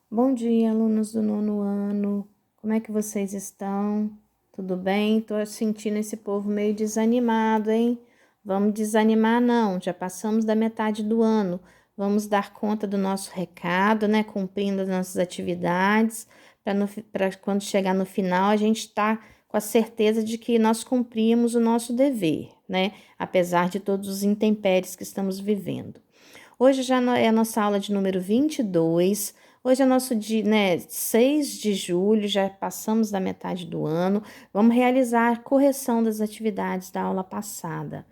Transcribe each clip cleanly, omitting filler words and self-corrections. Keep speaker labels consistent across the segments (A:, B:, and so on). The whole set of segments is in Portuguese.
A: Bom dia, alunos do nono ano. Como é que vocês estão? Tudo bem? Tô sentindo esse povo meio desanimado, hein? Vamos desanimar não, já passamos da metade do ano. Vamos dar conta do nosso recado, né? Cumprindo as nossas atividades, para quando chegar no final a gente tá com a certeza de que nós cumprimos o nosso dever, né? Apesar de todos os intempéries que estamos vivendo. Hoje já é a nossa aula de número 22. Hoje é nosso dia, né, 6 de julho, já passamos da metade do ano. Vamos realizar a correção das atividades da aula passada.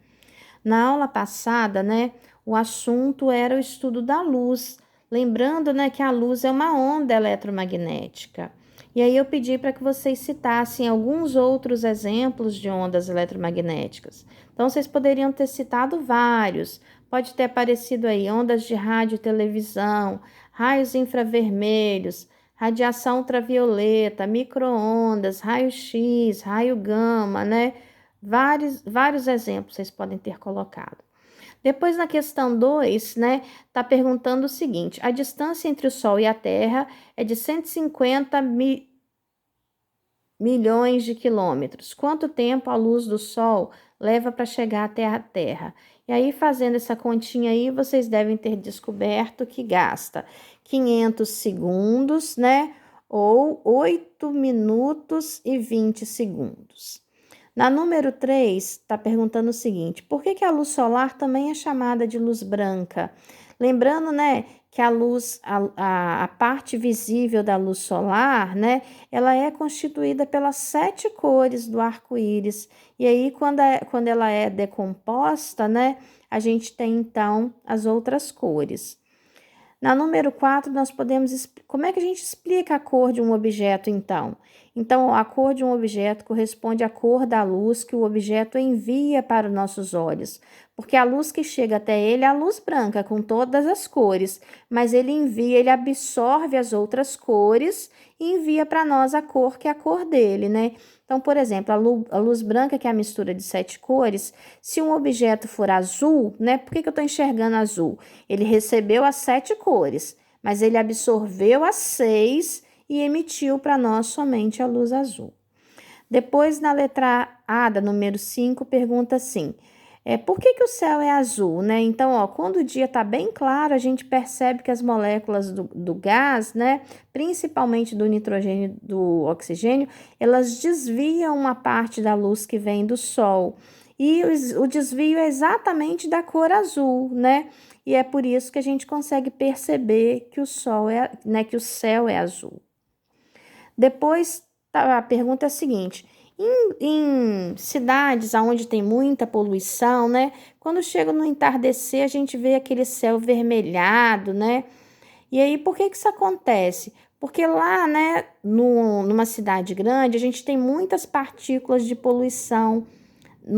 A: Na aula passada, né, o assunto era o estudo da luz. Lembrando, né, que a luz é uma onda eletromagnética. E aí eu pedi para que vocês citassem alguns outros exemplos de ondas eletromagnéticas. Então, vocês poderiam ter citado vários. Pode ter aparecido aí ondas de rádio e televisão, raios infravermelhos, radiação ultravioleta, micro-ondas, raio-x, raio gama, né? Vários exemplos vocês podem ter colocado. Depois, na questão 2, né, está perguntando o seguinte: a distância entre o Sol e a Terra é de 150 milhões de quilômetros. Quanto tempo a luz do Sol leva para chegar até a Terra? E aí, fazendo essa continha aí, vocês devem ter descoberto que gasta 500 segundos, né? Ou 8 minutos e 20 segundos. Na número 3, está perguntando o seguinte: por que a luz solar também é chamada de luz branca? Lembrando, né, que a luz, a parte visível da luz solar, né, ela é constituída pelas 7 cores do arco-íris. E aí, quando ela é decomposta, né, a gente tem então as outras cores. Na número 4, nós podemos. Como é que a gente explica a cor de um objeto, então? Então, a cor de um objeto corresponde à cor da luz que o objeto envia para os nossos olhos. Porque a luz que chega até ele é a luz branca, com todas as cores. Mas ele absorve as outras cores e envia para nós a cor que é a cor dele, né? Então, por exemplo, a luz branca, que é a mistura de 7 cores, se um objeto for azul, né? Por que eu estou enxergando azul? Ele recebeu as 7 cores, mas ele absorveu as 6 e emitiu para nós somente a luz azul. Depois, na letra A, da número 5, pergunta assim: por que o céu é azul, né? Então, ó, quando o dia está bem claro, a gente percebe que as moléculas do gás, né, principalmente do nitrogênio e do oxigênio, elas desviam uma parte da luz que vem do sol. E o desvio é exatamente da cor azul, né? E é por isso que a gente consegue perceber que que o céu é azul. Depois, a pergunta é a seguinte: em cidades onde tem muita poluição, né? Quando chega no entardecer, a gente vê aquele céu vermelhado, né? E aí, por que isso acontece? Porque lá, né, numa cidade grande, a gente tem muitas partículas de poluição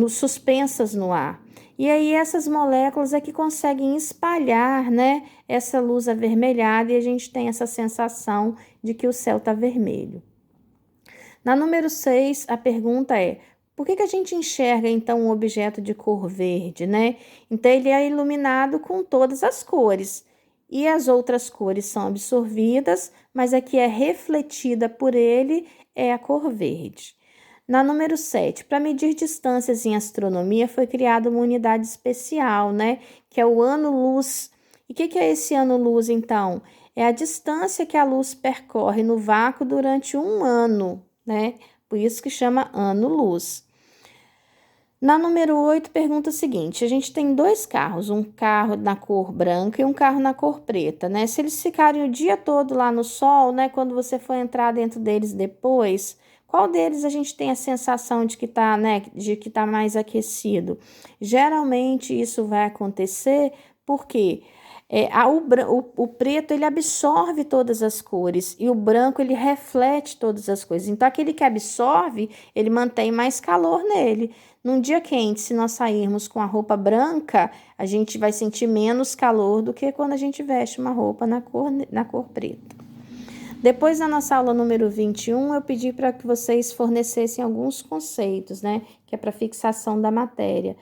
A: suspensas no ar. E aí essas moléculas é que conseguem espalhar, né, essa luz avermelhada e a gente tem essa sensação de que o céu está vermelho. Na número 6, a pergunta é: por que a gente enxerga então um objeto de cor verde, né? Então ele é iluminado com todas as cores. E as outras cores são absorvidas, mas a que é refletida por ele é a cor verde. Na número 7, para medir distâncias em astronomia, foi criada uma unidade especial, né? Que é o ano-luz. E o que é esse ano-luz, então? É a distância que a luz percorre no vácuo durante um ano, né? Por isso que chama ano-luz. Na número 8, pergunta o seguinte: a gente tem 2 carros, um carro na cor branca e um carro na cor preta, né? Se eles ficarem o dia todo lá no sol, né? Quando você for entrar dentro deles depois, qual deles a gente tem a sensação de que tá, né? De que tá mais aquecido? Geralmente isso vai acontecer porque o preto ele absorve todas as cores e o branco ele reflete todas as coisas. Então, aquele que absorve, ele mantém mais calor nele. Num dia quente, se nós sairmos com a roupa branca, a gente vai sentir menos calor do que quando a gente veste uma roupa na cor preta. Depois da nossa aula número 21, eu pedi para que vocês fornecessem alguns conceitos, né? Que é para fixação da matéria.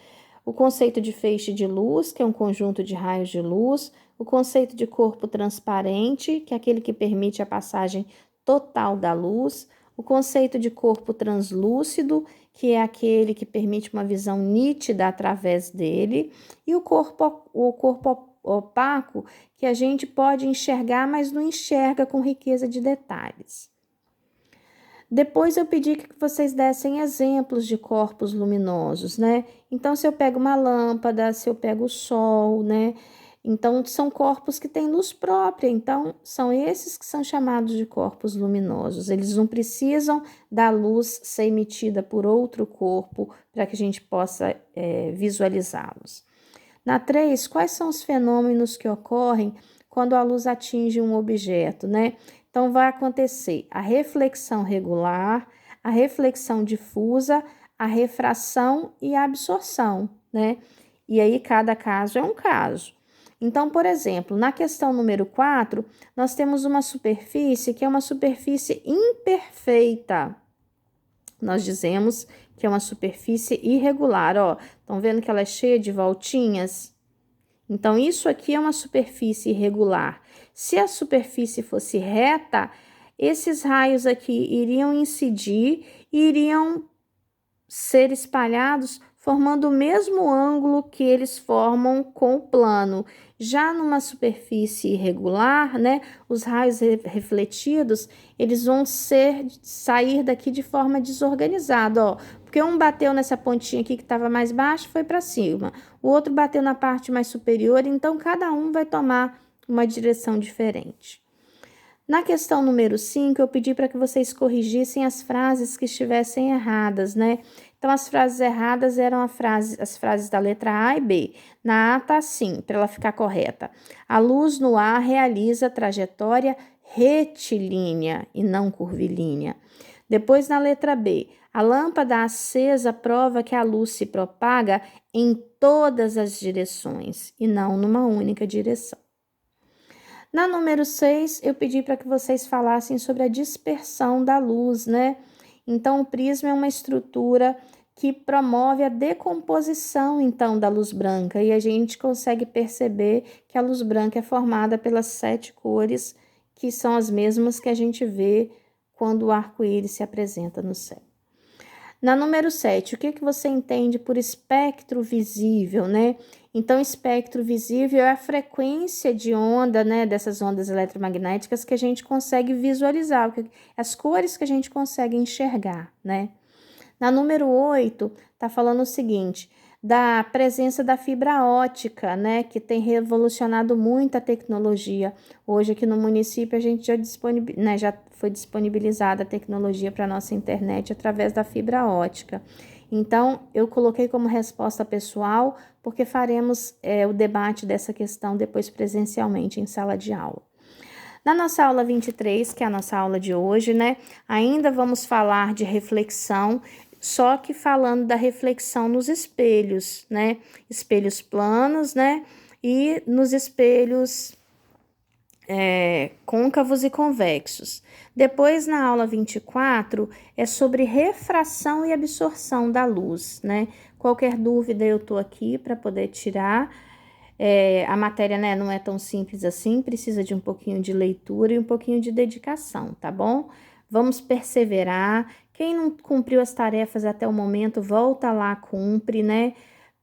A: O conceito de feixe de luz, que é um conjunto de raios de luz. o conceito de corpo transparente, que é aquele que permite a passagem total da luz, o conceito de corpo translúcido, que é aquele que permite uma visão nítida através dele, e o corpo opaco, que a gente pode enxergar, mas não enxerga com riqueza de detalhes. Depois eu pedi que vocês dessem exemplos de corpos luminosos, né? Então, se eu pego uma lâmpada, se eu pego o sol, né? Então, são corpos que têm luz própria, então são esses que são chamados de corpos luminosos. Eles não precisam da luz ser emitida por outro corpo para que a gente possa visualizá-los. Na 3, quais são os fenômenos que ocorrem quando a luz atinge um objeto, né? Então, vai acontecer a reflexão regular, a reflexão difusa, a refração e a absorção, né? E aí, cada caso é um caso. Então, por exemplo, na questão número 4, nós temos uma superfície que é uma superfície imperfeita. Nós dizemos que é uma superfície irregular, ó. Estão vendo que ela é cheia de voltinhas? Então, isso aqui é uma superfície irregular. Se a superfície fosse reta, esses raios aqui iriam incidir e iriam ser espalhados formando o mesmo ângulo que eles formam com o plano. Já numa superfície irregular, né, os raios refletidos, eles vão sair daqui de forma desorganizada, ó. Porque um bateu nessa pontinha aqui que estava mais baixa, foi para cima. O outro bateu na parte mais superior, então cada um vai tomar uma direção diferente. Na questão número 5, eu pedi para que vocês corrigissem as frases que estivessem erradas, né? Então, as frases erradas eram as frases da letra A e B. Na A tá assim, para ela ficar correta. A luz no ar realiza trajetória retilínea e não curvilínea. Depois, na letra B, a lâmpada acesa prova que a luz se propaga em todas as direções e não numa única direção. Na número 6, eu pedi para que vocês falassem sobre a dispersão da luz, né? Então, o prisma é uma estrutura que promove a decomposição, então, da luz branca. E a gente consegue perceber que a luz branca é formada pelas 7 cores, que são as mesmas que a gente vê quando o arco-íris se apresenta no céu. Na número 7, o que você entende por espectro visível, né? Então, espectro visível é a frequência de onda, né, dessas ondas eletromagnéticas que a gente consegue visualizar, as cores que a gente consegue enxergar, né? Na número 8, tá falando o seguinte, da presença da fibra ótica, né, que tem revolucionado muito a tecnologia. Hoje aqui no município a gente já foi disponibilizada a tecnologia para nossa internet através da fibra ótica. Então, eu coloquei como resposta pessoal, porque faremos o debate dessa questão depois presencialmente em sala de aula. Na nossa aula 23, que é a nossa aula de hoje, né, ainda vamos falar de reflexão, só que falando da reflexão nos espelhos, né, espelhos planos, né, e nos espelhos côncavos e convexos. Depois, na aula 24, é sobre refração e absorção da luz, né? Qualquer dúvida eu tô aqui para poder tirar. A matéria, né, não é tão simples assim, precisa de um pouquinho de leitura e um pouquinho de dedicação, tá bom? Vamos perseverar. Quem não cumpriu as tarefas até o momento, volta lá, cumpre, né?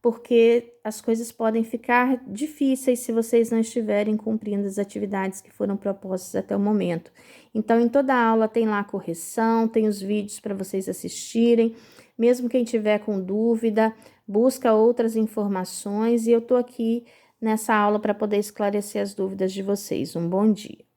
A: Porque as coisas podem ficar difíceis se vocês não estiverem cumprindo as atividades que foram propostas até o momento. Então, em toda aula tem lá a correção, tem os vídeos para vocês assistirem. Mesmo quem tiver com dúvida, busca outras informações e eu tô aqui nessa aula para poder esclarecer as dúvidas de vocês. Um bom dia.